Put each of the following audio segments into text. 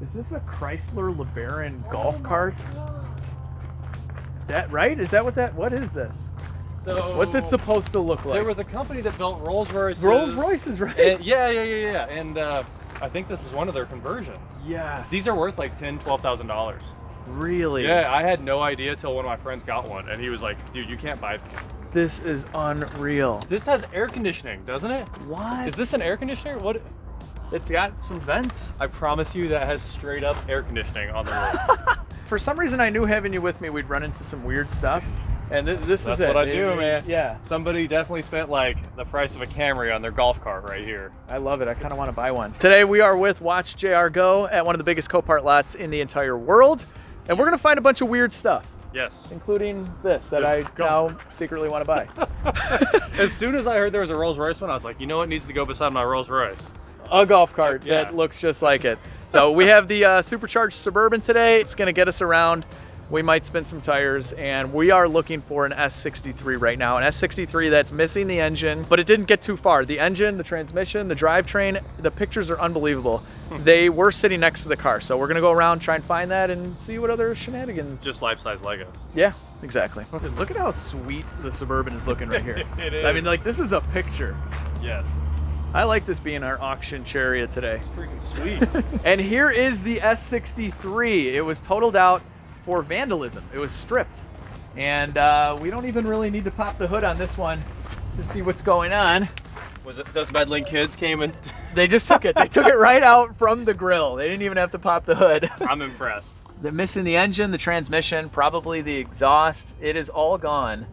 Is this a Chrysler LeBaron golf cart? That right? Is that what is this? So what's it supposed to look like? There was a company that built Rolls Royces. Rolls Royces, right? And, yeah. And I think this is one of their conversions. Yes. These are worth like $10,000, $12,000. Really? Yeah, I had no idea till one of my friends got one, and he was like, "Dude, you can't buy these." This is unreal. This has air conditioning, doesn't it? What? Is this an air conditioner? What? It's got some vents. I promise you that has straight up air conditioning on the roof. For some reason, I knew having you with me, we'd run into some weird stuff. And this is it. That's what I do, man. Yeah. Somebody definitely spent like the price of a Camry on their golf cart right here. I love it. I kind of want to buy one. Today we are with Watch JR Go at one of the biggest Copart lots in the entire world. And we're going to find a bunch of weird stuff. Yes. Including this that I now secretly want to buy. As soon as I heard there was a Rolls Royce one, I was like, you know what needs to go beside my Rolls Royce? A golf cart that looks just like it. So we have the supercharged Suburban today. It's going to get us around. We might spin some tires, and we are looking for an S63 right now. An S63 that's missing the engine, but it didn't get too far. The engine, the transmission, the drivetrain, the pictures are unbelievable. They were sitting next to the car, so we're gonna go around, try and find that, and see what other shenanigans. Just life-size Legos. Yeah, exactly. Look at how sweet the Suburban is looking right here. It is. I mean, like, this is a picture. Yes. I like this being our auction chariot today. It's freaking sweet. And here is the S63. It was totaled out for vandalism. It was stripped. And we don't even really need to pop the hood on this one to see what's going on. Was it those meddling kids came and... They just took it. They took it right out from the grill. They didn't even have to pop the hood. I'm impressed. They're missing the engine, the transmission, probably the exhaust. It is all gone.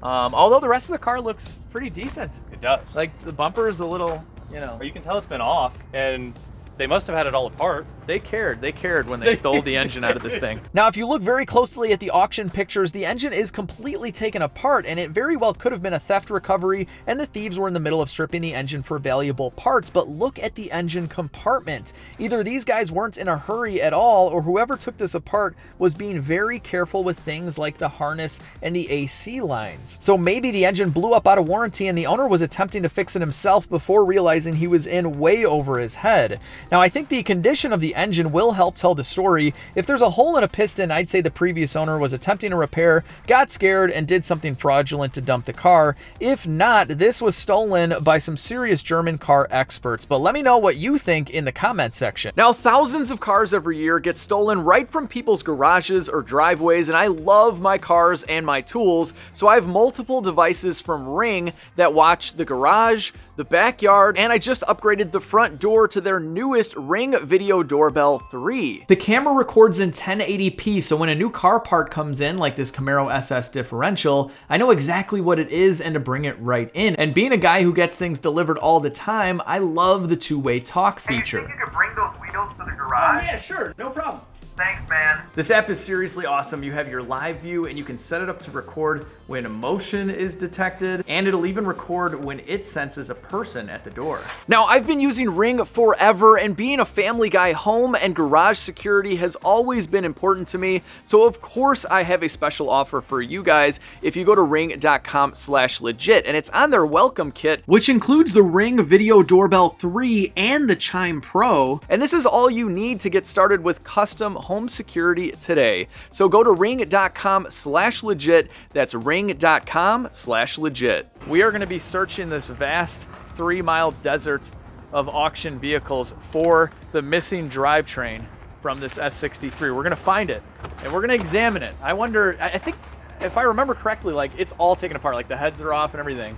Although the rest of the car looks pretty decent. It does. Like, the bumper is a little, you know. But you can tell it's been off, and they must have had it all apart. They cared when they stole the engine out of this thing. Now, if you look very closely at the auction pictures, the engine is completely taken apart, and it very well could have been a theft recovery, and the thieves were in the middle of stripping the engine for valuable parts. But look at the engine compartment. Either these guys weren't in a hurry at all, or whoever took this apart was being very careful with things like the harness and the AC lines. So maybe the engine blew up out of warranty, and the owner was attempting to fix it himself before realizing he was in way over his head. Now, I think the condition of the engine will help tell the story. If there's a hole in a piston, I'd say the previous owner was attempting to repair, got scared, and did something fraudulent to dump the car. If not, this was stolen by some serious German car experts. But let me know what you think in the comment section. Now, thousands of cars every year get stolen right from people's garages or driveways, and I love my cars and my tools, so I have multiple devices from Ring that watch the garage, the backyard, and I just upgraded the front door to their newest Ring Video Doorbell 3. The camera records in 1080p, so when a new car part comes in, like this Camaro SS differential, I know exactly what it is and to bring it right in. And being a guy who gets things delivered all the time, I love the two-way talk feature. Hey, you think you could bring those wheels to the garage? Oh, yeah, sure, no problem. Thanks, man. This app is seriously awesome. You have your live view and you can set it up to record when motion is detected, and it'll even record when it senses a person at the door. Now, I've been using Ring forever, and being a family guy, home and garage security has always been important to me. So of course I have a special offer for you guys if you go to ring.com/legit, and it's on their welcome kit, which includes the Ring Video Doorbell 3 and the Chime Pro. And this is all you need to get started with custom home security today. So go to ring.com/legit. That's ring.com/legit. We are going to be searching this vast 3-mile desert of auction vehicles for the missing drivetrain from this S63. We're going to find it and we're going to examine it. I wonder, I think if I remember correctly, like, it's all taken apart, like the heads are off and everything.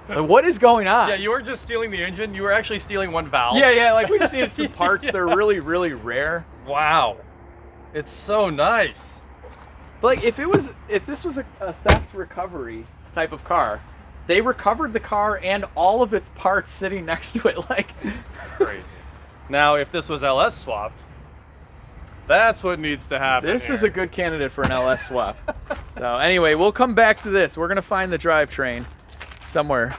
Like, what is going on? Yeah, you weren't just stealing the engine, you were actually stealing one valve. Yeah, like we just needed some parts. They're really, really rare. Wow. It's so nice. But like, if this was a theft recovery type of car, they recovered the car and all of its parts sitting next to it, like crazy. Now, if this was LS swapped, that's what needs to happen. This here. is a good candidate for an LS swap. So anyway, we'll come back to this. We're gonna find the drivetrain somewhere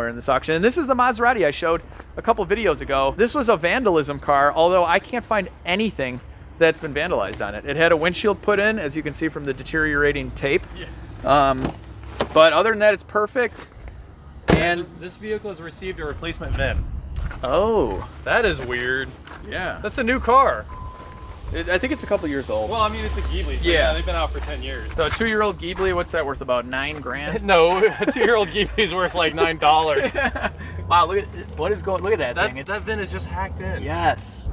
in this auction. And this is the Maserati I showed a couple videos ago. This was a vandalism car, although I can't find anything that's been vandalized on it. It had a windshield put in, as you can see from the deteriorating tape. Yeah. But other than that, it's perfect. And this vehicle has received a replacement VIN. Oh, That is weird. yeah. That's a new car. I think it's a couple years old. Well, I mean, it's a Ghibli, so Yeah. yeah, they've been out for 10 years. So a 2-year-old Ghibli, what's that worth? About $9 grand? No, a 2-year-old Ghibli's worth like $9. Wow, look at what is going. Look at that thing. That VIN is just hacked in. Yes.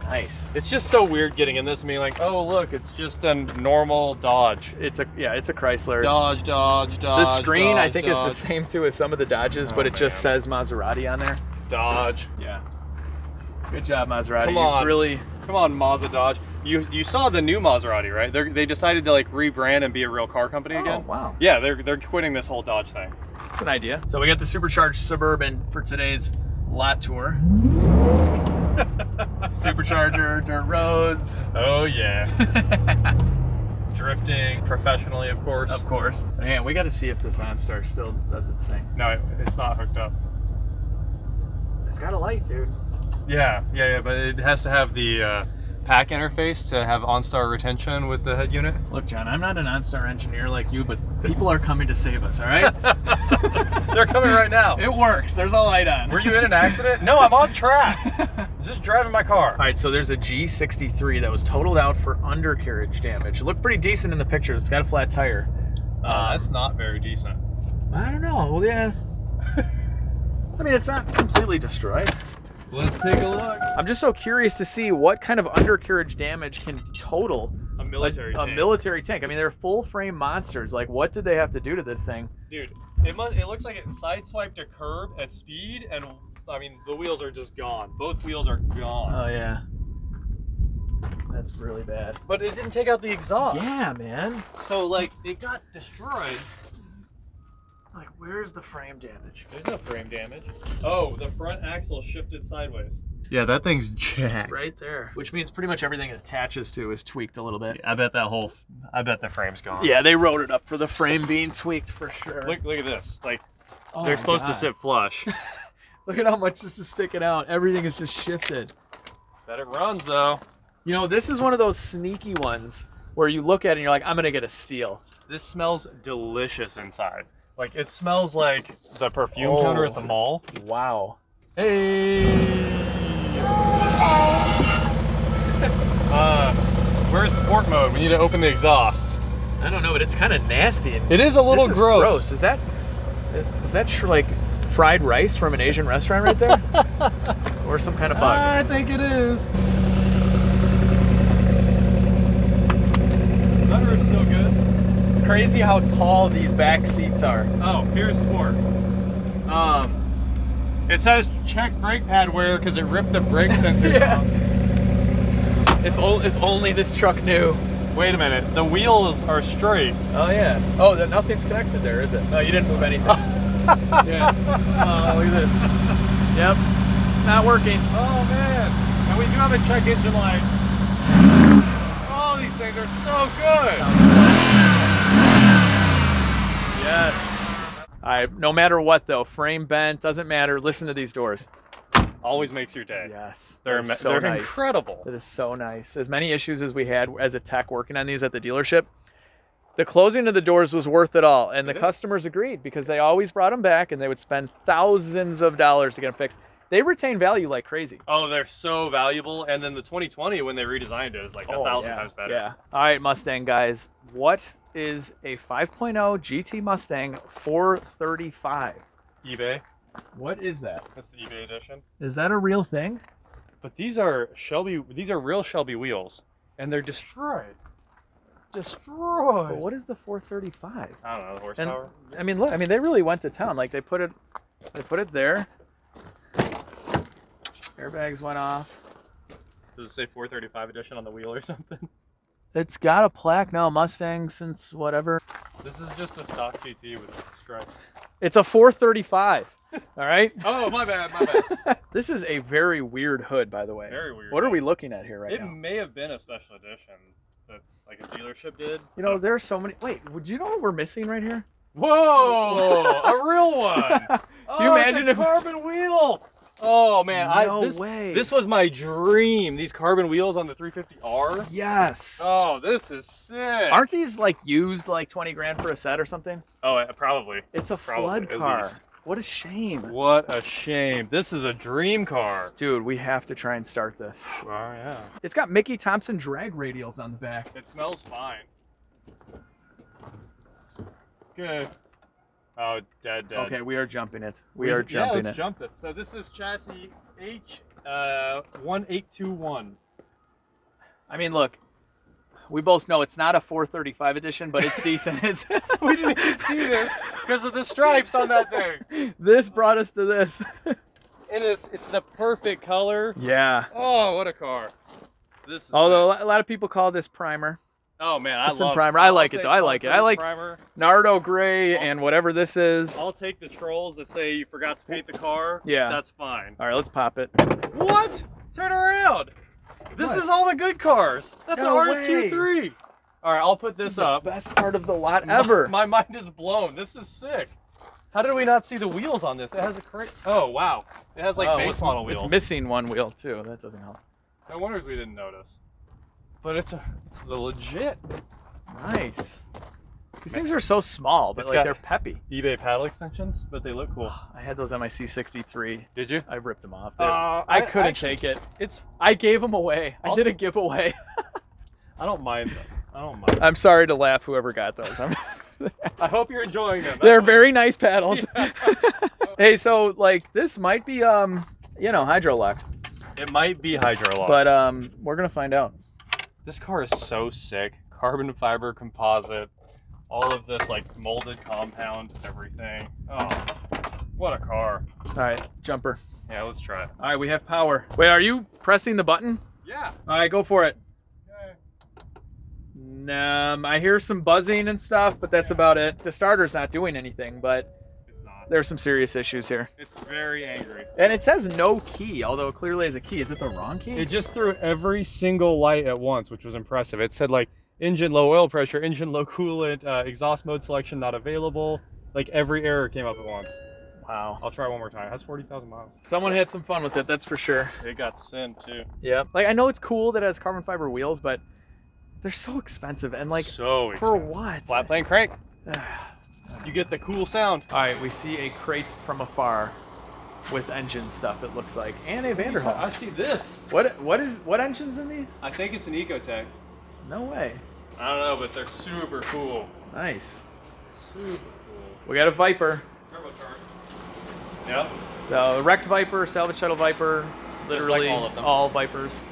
Nice. It's just so weird getting in this and being like, oh look, it's just a normal Dodge. It's a Chrysler. Dodge. The screen Dodge, I think is the Dodge. same too as some of the Dodges, but Oh, it just man. says Maserati on there. Dodge. Yeah. Good job, Maserati. Come on. You've really. Come on, Mazda Dodge. You saw the new Maserati, right? They decided to like rebrand and be a real car company again. Oh, wow. Yeah, they're quitting this whole Dodge thing. It's an idea. So we got the supercharged Suburban for today's lot tour. Supercharger, dirt roads. Oh yeah. Drifting professionally, of course. Of course. Man, we got to see if this OnStar still does its thing. No, it's not hooked up. It's got a light, dude. Yeah, but it has to have the pack interface to have OnStar retention with the head unit. Look, John, I'm not an OnStar engineer like you, but people are coming to save us, all right? They're coming right now. It works. There's a light on. Were you in an accident? No, I'm on track. Just driving my car. All right, so there's a G63 that was totaled out for undercarriage damage. It looked pretty decent in the pictures. It's got a flat tire. That's not very decent. I don't know. Well, yeah. I mean, it's not completely destroyed. Let's take a look. I'm just so curious to see what kind of undercarriage damage can total A military a tank. military tank. I mean, they're full frame monsters. Like, what did they have to do to this thing? Dude, it looks like it sideswiped a curb at speed, and I mean the wheels are just gone. Both wheels are gone. Oh yeah, that's really bad. But it didn't take out the exhaust. Yeah, man. So like it got destroyed. Like, where's the frame damage? There's no frame damage. Oh, the front axle shifted sideways. Yeah, that thing's jacked. Right there. Which means pretty much everything it attaches to is tweaked a little bit. I bet the frame's gone. Yeah, they wrote it up for the frame being tweaked for sure. Look at this. Like Oh they're my supposed to God. sit flush. Look at how much this is sticking out. Everything is just shifted. Bet it runs though. You know, this is one of those sneaky ones where you look at it and you're like, I'm gonna get a steal. This smells delicious inside. Like it smells like the perfume counter at the mall. Wow. Hey. Where's sport mode? We need to open the exhaust. I don't know, but it's kind of nasty. And It is a little this is gross. Is that like fried rice from an Asian restaurant right there? Or some kind of bug? I think it is. Sunroof's still good. It's crazy how tall these back seats are. Oh, here's sport. It says check brake pad wear because it ripped the brake sensors Yeah. off. If only this truck knew. Wait a minute, the wheels are straight. Oh yeah. Oh, nothing's connected there, is it? No, you didn't move anything. Yeah. Oh, look at this. Yep. It's not working. Oh man, and we do have a check engine light. Oh, these things are so good. Yes. All right. No matter what though, frame bent doesn't matter. Listen to these doors. Always makes your day. Yes. They're That is so they're nice. incredible. That is so nice. As many issues as we had as a tech working on these at the dealership, the closing of the doors was worth it all. And the customers agreed because they always brought them back and they would spend thousands of dollars to get them fixed. They retain value like crazy. Oh, they're so valuable. And then the 2020, when they redesigned it, is like 1,000 times better. Yeah. All right, Mustang guys. What is a 5.0 GT Mustang 435? eBay. What is that? That's the eBay edition. Is that a real thing? But these are real Shelby wheels, and they're destroyed. Destroyed. But what is the 435? I don't know the And horsepower. I mean, look. I mean, they really went to town. Like they put it there. Airbags went off. Does it say 435 edition on the wheel or something? It's got a plaque now, Mustang since whatever. This is just a stock GT with stripes. It's a 435. All right. Oh, my bad. This is a very weird hood, by the way. Very weird. What are we looking at here right It now? may have been a special edition that like a dealership did. You know, there's so many. Wait, would you know what we're missing right here? Whoa! A real one. Can you imagine it's a if- carbon wheel? Oh man, No this way. This was my dream. These carbon wheels on the 350R. Yes. Oh, this is sick. Aren't these like used like 20 grand for a set or something? Oh, probably. It's a Probably, flood at car. least. What a shame. What a shame. This is a dream car. Dude, we have to try and start this. Oh, yeah. It's got Mickey Thompson drag radials on the back. It smells fine. Good. Oh, dead. Okay, we are jumping it. We are jumping let's it. jump it. So this is chassis H1821. I mean, look, we both know it's not a 435 edition, but it's decent. It's We didn't even see this because of the stripes on that thing. This brought us to this. And it's the perfect color. Yeah. Oh, what a car. This is Although a lot of people call this primer. Oh man, I It's in love primer. I like it though. I like it. I like primer. Nardo gray and whatever this is. I'll take the trolls that say you forgot to paint the car. Yeah. That's fine. All right, let's pop it. What? Turn around. This is all the good cars. That's No an RSQ3. All right, I'll put this up. Best part of the lot ever. My mind is blown. This is sick. How did we not see the wheels on this? It has a Oh, wow. It has like base model wheels. It's missing one wheel too. That doesn't help. No wonders we didn't notice. But it's the legit. Nice. These things are so small, but It's like got- they're peppy. eBay paddle extensions, but they look cool. I had those on my C63. Did you? I ripped them off. I couldn't actually- take it. It's. I gave them away. I did a giveaway. I don't mind them. I don't mind. I'm sorry to laugh whoever got those. I hope you're enjoying them. They're very nice paddles. Hey, so like this might be hydro locked, It might be hydro locked. but we're gonna find out. This car is so sick. Carbon fiber composite. All of this like molded compound, everything. Oh, what a car. All right, jumper. Yeah, let's try it. All right, we have power. Wait, are you pressing the button? Yeah. All right, go for it. Okay. I hear some buzzing and stuff, but that's about it. The starter's not doing anything, but It's not. there's some serious issues here. It's very angry. And it says no key, although it clearly has a key. Is it the wrong key? It just threw every single light at once, which was impressive. It said like engine low oil pressure, engine low coolant, exhaust mode selection not available. Like every error came up at once. Wow. I'll try one more time. It has 40,000 miles. Someone had some fun with it, that's for sure. It got sent too. Yeah. Like, I know it's cool that it has carbon fiber wheels, but they're so expensive. And like, So for expensive. what? Flat plane crank. You get the cool sound. All right, we see a crate from afar with engine stuff, it looks like, and a Vanderhall. I see this. What engine's in these? I think it's an Ecotec. No way. I don't know, but they're super cool. Nice. Super cool. We got a Viper. Turbocharged. Yep. So wrecked Viper, salvage title Viper, literally all of them. all Vipers.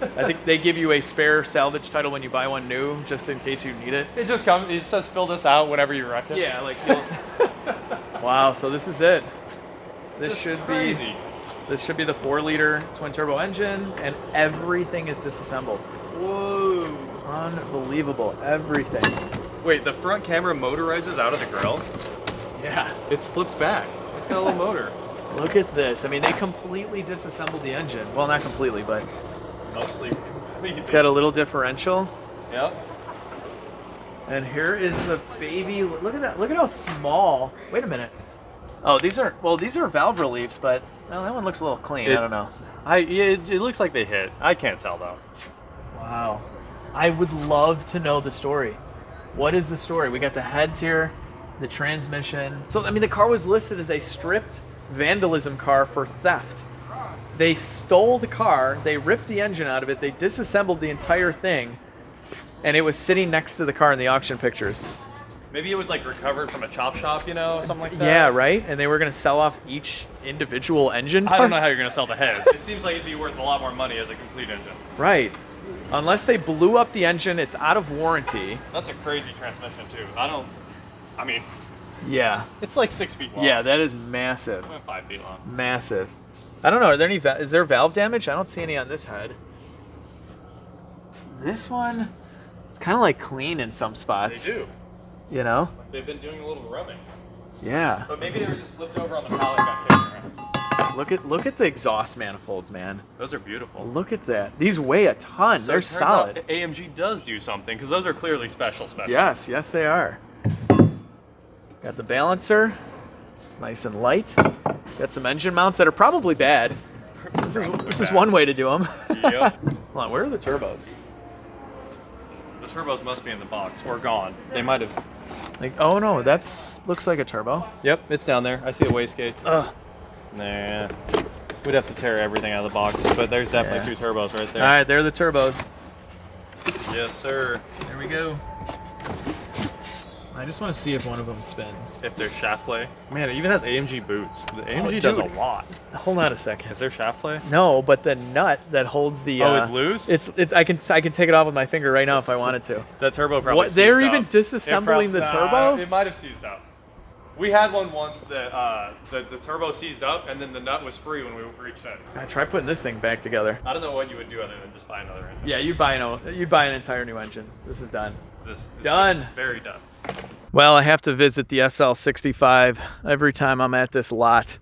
I think they give you a spare salvage title when you buy one new, just in case you need it. It just comes. It says fill this out whenever you wreck it. Yeah, like. Wow, so this is it. This should crazy. be. This should be the 4-liter twin turbo engine, and everything is disassembled. Whoa. Unbelievable, everything. Wait, the front camera motorizes out of the grill? Yeah. It's flipped back. It's got a little motor. Look at this. I mean, they completely disassembled the engine. Well, not completely, but Mostly complete. it's got a little differential. Yep. And here is the baby. Look at that. Look at how small. Wait a minute. Oh, these are valve reliefs, but well, that one looks a little clean. I don't know. It looks like they hit. I can't tell though. Wow. I would love to know the story. What is the story? We got the heads here, the transmission. So, I mean, the car was listed as a stripped vandalism car for theft. They stole the car, they ripped the engine out of it, they disassembled the entire thing, and it was sitting next to the car in the auction pictures. Maybe it was like recovered from a chop shop, you know, something like that. Yeah, right? And they were going to sell off each individual engine part? I don't know how you're going to sell the heads. It seems like it'd be worth a lot more money as a complete engine. Right. Unless they blew up the engine, it's out of warranty. That's a crazy transmission too. I mean, Yeah. it's like 6 feet long. Yeah, that is massive. 5 feet long. Massive. I don't know. Are there any? Is there valve damage? I don't see any on this head. This one, it's kind of like clean in some They spots. do. You know? They've been doing a little rubbing. Yeah. But maybe they were just flipped over on the pallet and got kicked around. Look at the exhaust manifolds, man. Those are beautiful. Look at that. These weigh a ton. So They're it turns solid. out AMG does do something because those are clearly special. Yes, yes they are. Got the balancer, nice and light. Got some engine mounts that are probably bad. This is one way to do them. Yep. Hold on, where are the turbos? The turbos must be in the box or gone. They might have. Like, oh no, looks like a turbo. Yep, it's down there. I see a wastegate. Ugh. Nah. We'd have to tear everything out of the box, but there's definitely 2 turbos right there. All right, they're the turbos. Yes, sir. There we go. I just want to see if one of them spins. If there's shaft play. Man, it even has AMG boots. The AMG Oh, does a dude. lot. Hold on a second. Is there shaft play? No, but the nut that holds the Oh, it's loose? It's I can take it off with my finger right now if I wanted to. That turbo probably What? They're seized even up. disassembling the turbo? It might have seized up. We had one once that the turbo seized up and then the nut was free when we reached it. I try putting this thing back together. I don't know what you would do other than just buy another engine. Yeah, you'd buy an entire new engine. This is done. This is Done. Very done. Well, I have to visit the SL65 every time I'm at this lot.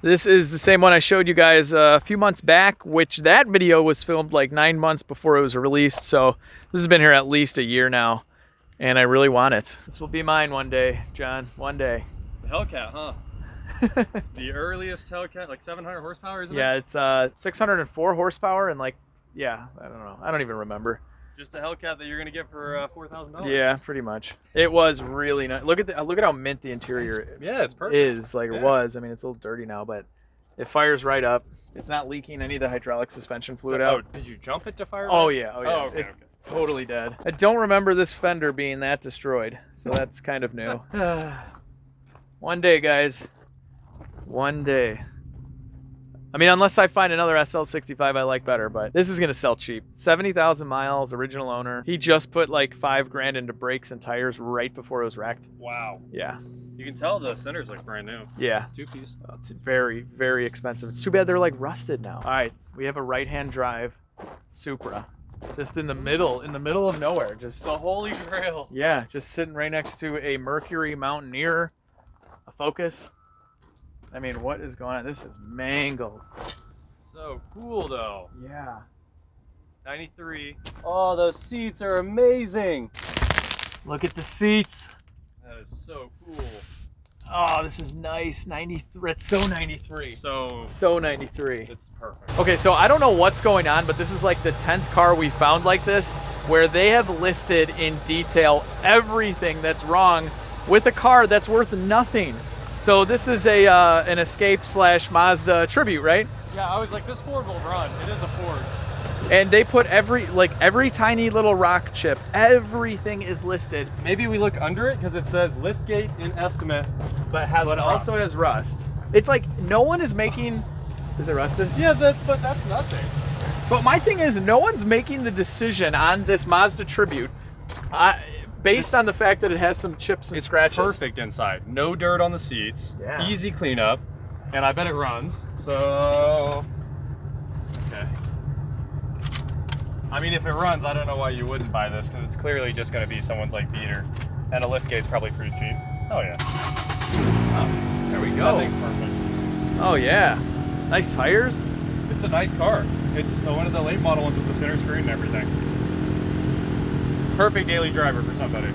This is the same one I showed you guys a few months back, which that video was filmed like 9 months before it was released. So this has been here at least a year now, and I really want it. This will be mine one day, John, one day. The Hellcat, huh? The earliest Hellcat, like 700 horsepower, isn't it? Yeah, it's 604 horsepower and like, yeah, I don't know. I don't even remember. Just a Hellcat that you're gonna get for $4,000. Yeah, pretty much. It was really nice. Look at how mint the interior it's perfect. is. Like Yeah. it was. I mean, it's a little dirty now, but it fires right up. It's not leaking any of the hydraulic suspension fluid Oh, out. did you jump it to fire? Oh it? yeah, oh yeah. Oh, okay, It's okay. totally dead. I don't remember this fender being that destroyed, so that's kind of new. One day, guys. One day. I mean, unless I find another SL65 I like better, but this is gonna sell cheap. 70,000 miles, original owner. He just put like $5,000 into brakes and tires right before it was wrecked. Wow. Yeah, You can tell the centers look brand new. yeah. 2-piece. It's very, very expensive. It's too bad they're like rusted now. All right, we have a right-hand drive Supra, just in the middle of nowhere. Just The Holy Grail. yeah, just sitting right next to a Mercury Mountaineer, a Focus. I mean, what is going on? This is mangled. So cool though. Yeah. 93. Oh, those seats are amazing. Look at the seats. That is so cool. Oh, this is nice. 93. It's so 93. So 93. it's perfect. Okay, so I don't know what's going on, but this is like the 10th car we found like this, where they have listed in detail everything that's wrong with a car that's worth nothing. So this is a an Escape / Mazda tribute, right? Yeah, I was like, this Ford will run. It is a Ford. And they put every tiny little rock chip, everything is listed. Maybe we look under it because it says liftgate in estimate, but has But rust. also has rust. It's like no one is making. Is it rusted? Yeah, but that's nothing. But my thing is, no one's making the decision on this Mazda tribute based on the fact that it has some chips and scratches. Perfect inside. No dirt on the seats. Yeah. Easy cleanup. And I bet it runs. So, okay. I mean, if it runs, I don't know why you wouldn't buy this because it's clearly just going to be someone's like beater. And a liftgate's probably pretty cheap. Oh yeah. Oh, there we That go. thing's perfect. Oh yeah, nice tires. It's a nice car. It's one of the late model ones with the center screen and everything. Perfect daily driver for somebody.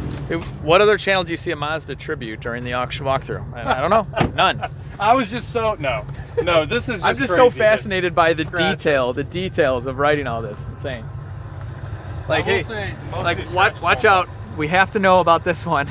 What other channel do you see a Mazda tribute during the auction walkthrough? I don't know. None. I was just so no. This is just I'm just crazy. so fascinated by the Scratches. details of writing all this. Insane. Like, I will hey, say most like of these watch scratches out. We have to know about this one.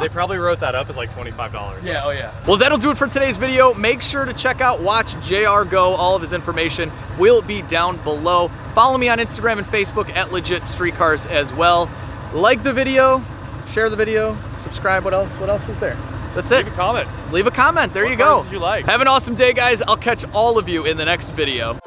They probably wrote that up as like $25. Yeah, oh yeah. Well, that'll do it for today's video. Make sure to check out Watch JR Go. All of his information will be down below. Follow me on Instagram and Facebook at LegitStreetCars as well. Like the video, share the video, subscribe. What else? What else is there? That's it. Leave a comment. Leave a comment. There What you go. cars did you like? Have an awesome day, guys. I'll catch all of you in the next video.